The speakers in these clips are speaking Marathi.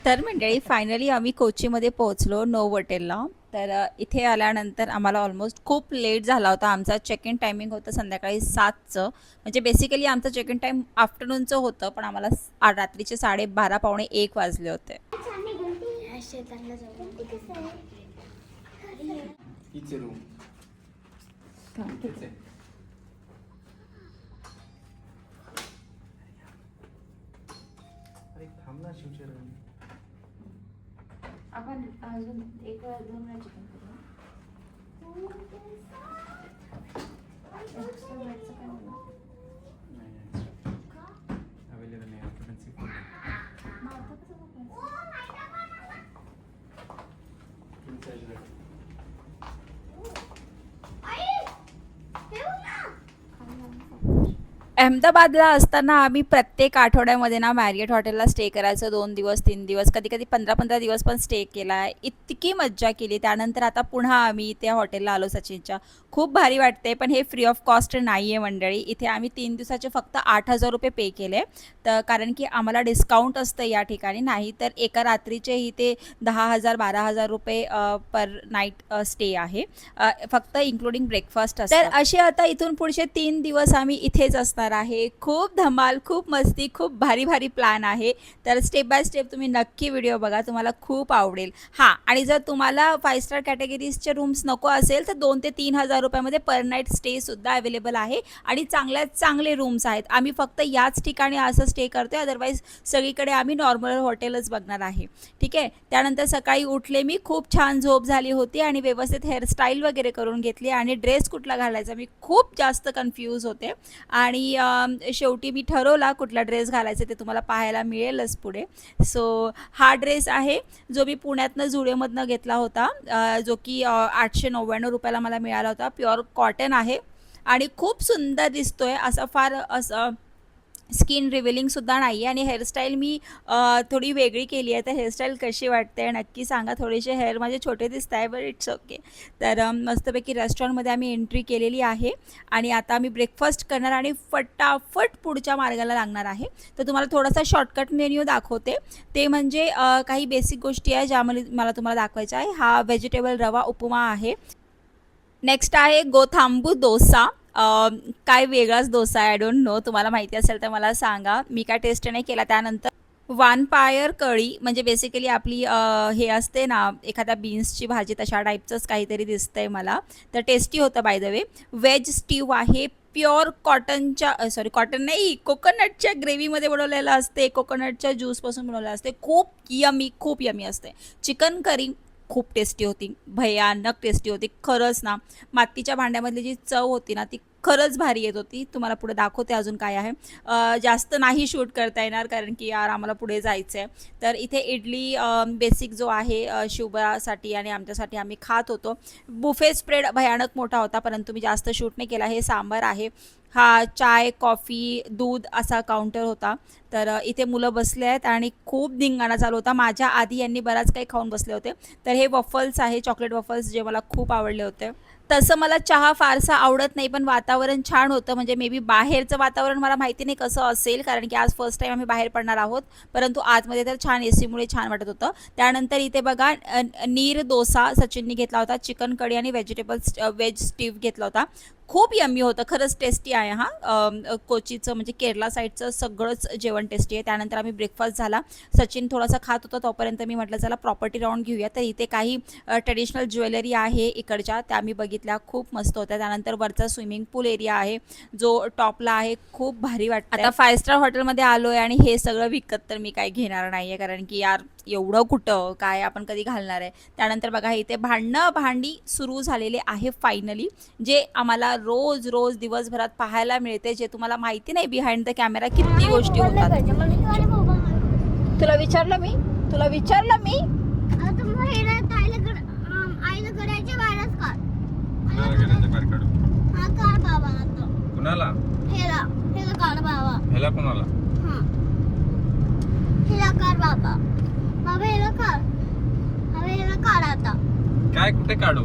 तर मंडळी फायनली आम्ही कोचीमध्ये पोहोचलो नोवोटेलला. तर इथे आल्यानंतर आम्हाला ऑलमोस्ट खूप लेट झाला होता. आमचा चेक इन टायमिंग होतं संध्याकाळी 7चं. म्हणजे बेसिकली आमचं चेक इन टाईम आफ्टरनूनचं होतं, पण आम्हाला रात्रीचे 12:30 पावणे 1 वाजले होते. आपण अजून एक वेळा 2 वेळा चिकन करू. अवेलेबल नाही ऑक्युपन्सी फुल अहमदाबादला असताना आम्ही प्रत्येक आठवड्यामध्ये ना मॅरियट हॉटेलला स्टे करायचं. 2 दिवस 3 दिवस कधी कधी 15-15 दिवस पण स्टे केला आहे. इतकी मज्जा केली. त्यानंतर आता पुन्हा आम्ही त्या हॉटेलला आलो सचिनच्या. खूप भारी वाटते, पण हे फ्री ऑफ कॉस्ट नाही आहे मंडळी. इथे आम्ही 3 दिवसाचे फक्त 8,000 रुपये पे केले. तर कारण की आम्हाला डिस्काउंट असतं या ठिकाणी. नाही तर एका रात्रीचे इथे 10,000 12,000 रुपये पर नाईट स्टे आहे, फक्त इन्क्लुडिंग ब्रेकफास्ट असतं. तर असे आता इथून पुढचे 3 दिवस आम्ही इथेच असणार आहे. खूप धमाल, खूप मस्ती, खूप भारी भारी प्लॅन आहे. तर स्टेप बाय स्टेप तुम्ही नक्की व्हिडिओ बघा, तुम्हाला खूप आवडेल. हां, आणि जर तुम्हाला 5 स्टार कॅटेगरीजचे रूम्स नको असेल तर 2,000 ते 3,000 रुपयामध्ये पर नाईट स्टेसुद्धा अवेलेबल आहे आणि चांगल्यात चांगले रूम्स आहेत. आम्ही फक्त याच ठिकाणी असं स्टे करतो, अदरवाईज सगळीकडे आम्ही नॉर्मल हॉटेलच बघणार आहे. ठीक आहे. त्यानंतर सकाळी उठले मी, खूप छान झोप झाली होती आणि व्यवस्थित हेअरस्टाईल वगैरे करून घेतली आणि ड्रेस कुठला घालायचा मी खूप जास्त कन्फ्यूज होते. आणि शेवटी मी ठरवला कुठला ड्रेस घालायचा ते तुम्हाला पाहायला मिळेलच पुढे. सो हा ड्रेस आहे जो मी पुण्यातनं झुडिओमधनं घेतला होता, जो की 899 रुपयाला मला मिळाला होता. प्युअर कॉटन आहे आणि खूप सुंदर दिसतोय. असं फार असं स्किन रिव्हिलिंगसुद्धा नाही आहे. आणि हेअरस्टाईल मी थोडी वेगळी केली आहे. तर हेअरस्टाईल कशी वाटते नक्की सांगा. थोडेसे हेअर माझे छोटे दिसत आहे, बट इट्स ओके. तर मस्तपैकी रेस्टॉरंटमध्ये आम्ही एंट्री केलेली आहे आणि आता आम्ही ब्रेकफास्ट करणार आणि फटाफट पुढच्या मार्गाला लागणार आहे. तर तुम्हाला थोडासा शॉर्टकट मेन्यू दाखवते. ते म्हणजे काही बेसिक गोष्टी आहे ज्यामध्ये मला तुम्हाला दाखवायच्या आहे. हा व्हेजिटेबल रवा उपमा आहे. नेक्स्ट आहे गोथांबू डोसा. काय वेगळाच डोसा आहे, आय डोंट नो. तुम्हाला माहिती असेल तर मला सांगा. मी काय टेस्ट नाही केला. त्यानंतर वानपायर कढी, म्हणजे बेसिकली आपली हे असते ना एखाद्या बीन्सची भाजी, तशा टाईपचंच काहीतरी दिसतंय मला. तर टेस्टी होतं by the way. Veg Steve आहे. प्युअर कॉटन नाही, कोकोनटच्या ग्रेव्हीमध्ये बनवलेलं असते. कोकोनटच्या ज्यूसपासून बनवलेलं असते. खूप यमी असते. चिकन करी खूप टेस्टी होती, भयानक टेस्टी होती खरंच ना. मातीच्या भांड्यामधली जी चव होती ना ती खरंच भारी येत होती. तुम्हाला पुढे दाखवते अजून काय आहे. जास्त नाही शूट करता येणार कारण की यार आम्हाला पुढे जायचं आहे. तर इथे इडली बेसिक जो आहे शुभसाठी आणि आमच्यासाठी आम्ही खात होतो. बुफे स्प्रेड भयानक मोठा होता, परंतु मी जास्त शूट नाही केला. हे सांबार आहे. हा चाय, कॉफी, दूध असा काउंटर होता. तर इथे मुलं बसले आहेत आणि खूप धिंगाणा चालू होता. माझ्या आधी यांनी बराच काही खाऊन बसले होते. तर हे वफल्स आहे, चॉकलेट वफल्स, जे मला खूप आवडले होते. तसं मला चहा फारसा आवडत नाही, पण वातावरण छान होतं. म्हणजे मे बी बाहेरचं वातावरण मला माहिती नाही कसं असेल, कारण की आज फर्स्ट टाईम आम्ही बाहेर पडणार आहोत. परंतु आतमध्ये तर छान एसीमुळे छान वाटत होतं. त्यानंतर इथे बघा नीर डोसा सचिननी घेतला होता. चिकन कढी आणि व्हेज स्टीव घेतला होता. खूप यम्मी होतं, खरंच टेस्टी आहे. कोचीचं म्हणजे केरला साईडचं सगळंच जेवण टेस्टी आहे. त्यानंतर आम्ही ब्रेकफास्ट झाला. सचिन थोडासा खात होता, तोपर्यंत मी म्हटलं चला प्रॉपर्टी राऊंड घेऊया. तर इथे काही ट्रेडिशनल ज्वेलरी आहे इकडच्या, त्या मी बघितल्या, खूप मस्त होत्या. त्यानंतर वरचा स्विमिंग पूल एरिया आहे जो टॉपला आहे, खूप भारी वाटतं. आता 5 स्टार हॉटेलमध्ये आलो आहे आणि हे सगळं विकत तर मी काही घेणार नाही आहे, कारण की यार एवढं कुठं काय आपण कधी घालणार आहे. त्यानंतर बघा इथे भांडी सुरू झालेले आहे फायनली, जे आम्हाला रोज दिवसभरात पाहायला मिळते, जे तुम्हाला माहिती नाही बिहाइंड द कॅमेरा किती गोष्टी होतात. तुला विचारलं मी कुणाला ह्याला कोणाला काय कुठे काढू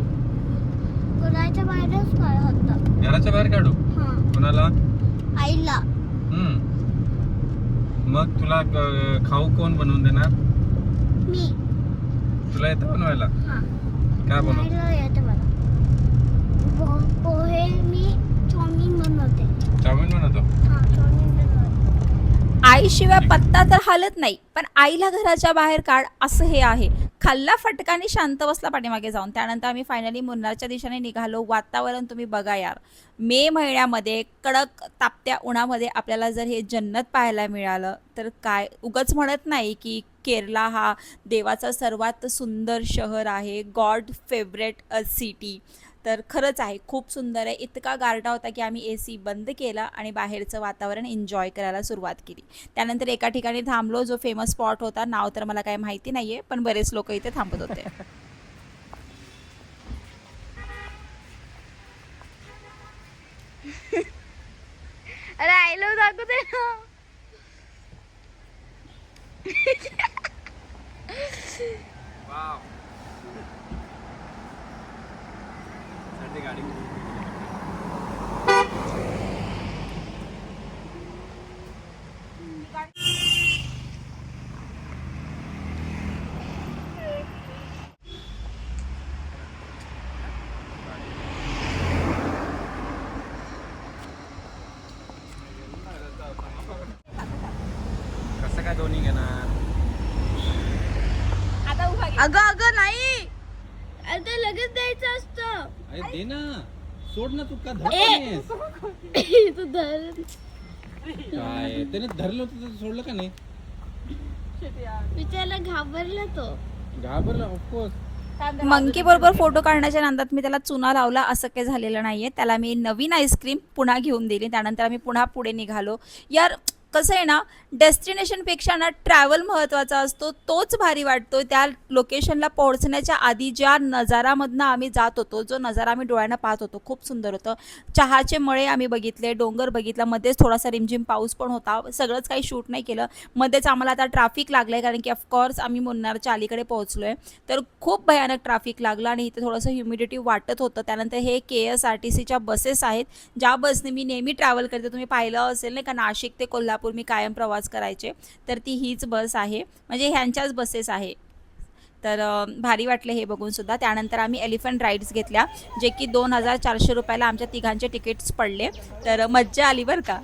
घराच्या बाहेरच काय होतं. घराच्या बाहेर काढू हा कुणाला? आईला. मग तुला खाऊ कोण बनवून देणार? मी. तुला येतं बनवायला? हा काय बनवतो? आईला येतं मला. पोहे मी चाऊमिन बनवते. चाऊमिन बनवतो. हा चाऊमिन बनवते. आईशिवाय पत्ता तर हालत नाही, पण आईला घराच्या बाहेर काढ असं हे आहे. खाल्ला फटकाने शांत बसला पाठीमागे जाऊन. त्यानंतर आम्ही फायनली मुन्नारच्या दिशेने निघालो. वातावरण तुम्ही बघा यार, मे महिन्यामध्ये कडक तापत्या उन्हामध्ये आपल्याला जर हे जन्नत पाहायला मिळालं तर काय. उगाच म्हणत नाही की केरला हा देवाचा सर्वात सुंदर शहर आहे, गॉड फेवरेट सिटी. तर खरंच आहे, खूप सुंदर आहे. इतका गारठा होता की आम्ही AC बंद केला आणि बाहेरचं वातावरण एन्जॉय करायला सुरुवात केली. त्यानंतर एका ठिकाणी थांबलो, जो फेमस स्पॉट होता. नाव तर मला काही माहिती नाही आहे, पण बरेच लोक इथे थांबत होते. अरे आईला दाखवते ना. गाडी कसं काय दोन्ही घेणार? अगं नाही. आता लगेच द्यायचं असतं. अरे दे ना, सोड ना, तू का धरतेस? तू धर. काय त्याने धरलं होतं तर सोडलं का नाही? विचारला घाबरला तो. घाबरला ऑफकोर्स. मंकी बरोबर फोटो काढण्याच्या नादात मी त्याला चुना लावला, असं काही झालेलं नाहीये. त्याला मी नवीन आईस्क्रीम पुन्हा घेऊन दिली. त्यानंतर आम्ही पुन्हा पुढे निघालो. यार कसं आहे ना, डेस्टिनेशनपेक्षा ना ट्रॅव्हल महत्त्वाचा असतो. तोच भारी वाटतो. त्या लोकेशनला पोहोचण्याच्या आधी ज्या नजारामधनं आम्ही जात होतो, जो नजारा आम्ही डोळ्यानं पाहत होतो, खूप सुंदर होतं. चहाचे मळे आम्ही बघितले, डोंगर बघितला, मध्येच थोडासा रिमझिम पाऊस पण होता. सगळंच काही शूट नाही केलं. मध्येच आम्हाला आता ट्रॅफिक लागलं आहे, कारण की ऑफकोर्स आम्ही मुन्नारच्या अलीकडे पोहोचलो आहे. तर खूप भयानक ट्रॅफिक लागलं आणि इथे थोडंसं ह्युमिडिटी वाटत होतं. त्यानंतर हे KSRTCच्या बसेस आहेत, ज्या बसने मी नेहमी ट्रॅव्हल करते. तुम्ही पाहिलं असेल नाही का, नाशिक ते कोल्हापूर मी कायम प्रवास करायचे. तर ती हीच बस आहे, म्हणजे ह्यांच्याच बसेस आहे. तर भारी वाटले हे बघून सुद्धा. त्यानंतर आम्ही एलिफंट राईड्स घेतल्या, जे की 2400 रुपयाला आमच्या तिघांचे तिकीट्स पडले. तर मज्जा आली बरं का.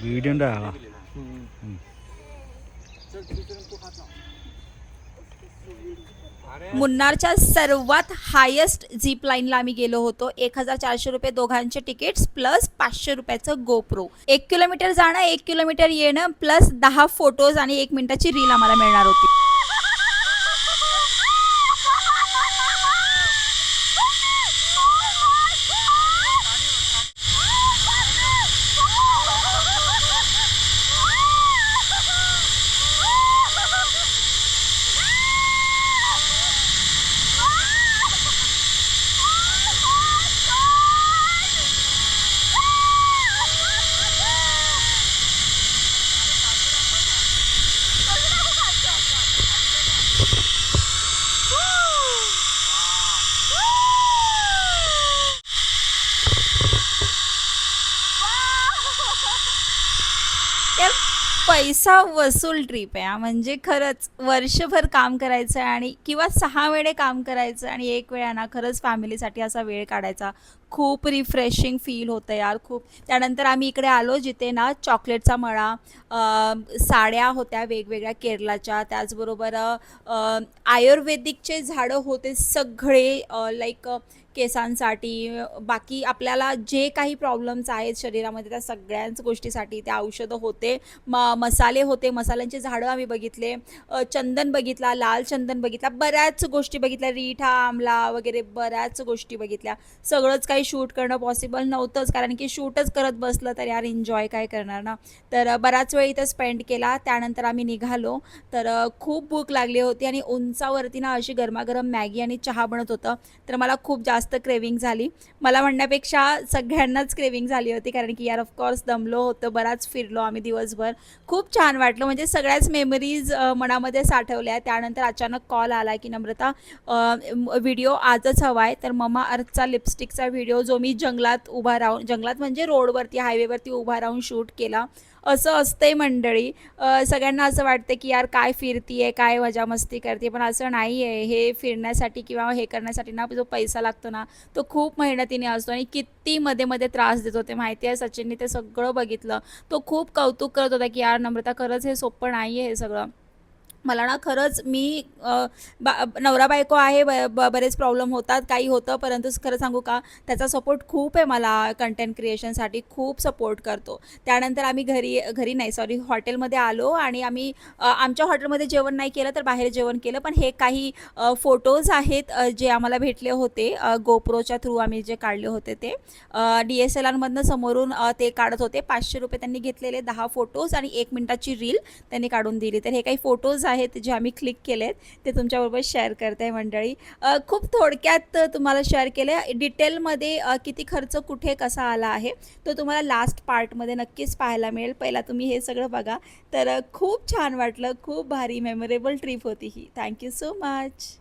വീഡിയോ ഉണ്ടാകാം. मुन्नारच्या सर्वात हायेस्ट झिप लाईनला आम्ही गेलो होतो. 1400 रुपये दोघांचे तिकीट्स प्लस 500 रुपयाचं गोप्रो. 1 किलोमीटर जाणं, 1 किलोमीटर येणं, प्लस 10 फोटोज आणि 1 मिनिटाची रील आम्हाला मिळणार होती. पैसा वसूल ट्रिप आहे हा. म्हणजे खरंच वर्षभर काम करायचं आहे आणि किंवा 6 वेळे काम करायचं आणि एक वेळा ना खरंच फॅमिलीसाठी असा वेळ काढायचा. खूप रिफ्रेशिंग फील होतं यार खूप. त्यानंतर आम्ही इकडे आलो जिथे ना चॉकलेटचा मळा, साड्या होत्या वेगवेगळ्या केरलाच्या, त्याचबरोबर आयुर्वेदिकचे झाडं होते सगळे, लाईक केसांसाठी, बाकी आपल्याला जे काही प्रॉब्लेम्स आहेत शरीरामध्ये त्या सगळ्याच गोष्टीसाठी ते औषधं होते. मसाले होते, मसाल्यांची झाडं आम्ही बघितले, चंदन बघितला, लाल चंदन बघितला, बऱ्याच गोष्टी बघितल्या, रिठा आमला वगैरे बऱ्याच गोष्टी बघितल्या. सगळंच काही शूट करणं पॉसिबल नव्हतंच, कारण की शूटच करत बसलं तर यार एन्जॉय काय करणार ना. तर बराच वेळ इथं स्पेंड केला. त्यानंतर आम्ही निघालो. तर खूप भूक लागली होती आणि उंचावरती ना अशी गरमागरम मॅगी आणि चहा बनत होतं. तर मला खूप जास्त क्रेविंग झाली. मला म्हणण्यापेक्षा सगळ्यांनाच क्रेविंग झाली होती, कारण की यार ऑफकोर्स दमलो होतं, बराच फिरलो आम्ही दिवसभर. खूप छान वाटलं, म्हणजे सगळ्याच मेमरीज मनामध्ये साठवल्या. त्यानंतर अचानक कॉल आला की नम्रता, व्हिडिओ आजच हवा आहे. तर ममा अर्थचा लिपस्टिकचा व्हिडिओ जो मी जंगलात उभा राहून, जंगलात म्हणजे रोडवरती हायवेवरती उभा राहून शूट केला. असं असतंय मंडळी. सगळ्यांना असं वाटतं की यार काय फिरतीये, काय मजा मस्ती करते, पण असं नाही आहे. हे फिरण्यासाठी किंवा हे करण्यासाठी ना जो पैसा लागतो ना तो खूप मेहनतीने असतो आणि किती मध्ये मध्ये त्रास देत होते माहिती आहे. सचिनने ते सगळं बघितलं. तो खूप कौतुक करत होता की यार नम्रता खरंच हे सोपं नाही आहे हे सगळं. मला ना खरंच मी नवरा बायको आहे, बरेच प्रॉब्लेम होतात, काही होतं, परंतु खरं सांगू का त्याचा सपोर्ट खूप आहे मला. कंटेंट क्रिएशनसाठी खूप सपोर्ट करतो. त्यानंतर आम्ही घरी घरी नाही सॉरी हॉटेलमध्ये आलो आणि आम्ही आमच्या हॉटेलमध्ये जेवण नाही केलं तर बाहेर जेवण केलं. पण हे काही फोटोज आहेत जे आम्हाला भेटले होते गोप्रोच्या थ्रू आम्ही जे काढले होते ते DSLRमधनं समोरून ते काढत होते. 500 रुपये त्यांनी घेतलेले, 10 फोटोज आणि 1 मिनिटाची रील त्यांनी काढून दिली. तर हे काही फोटोज आहेत जे आम्ही क्लिक केलेत, ते तुमच्याबरोबर शेअर करते आहे मंडळी. खूप थोडक्यात तुम्हाला शेअर केलं आहे. डिटेलमध्ये किती खर्च कुठे कसा आला आहे तो तुम्हाला लास्ट पार्टमध्ये नक्कीच पाहायला मिळेल. पहिला तुम्ही हे सगळं बघा. तर खूप छान वाटलं, खूप भारी मेमोरेबल ट्रिप होती ही. Thank you so much.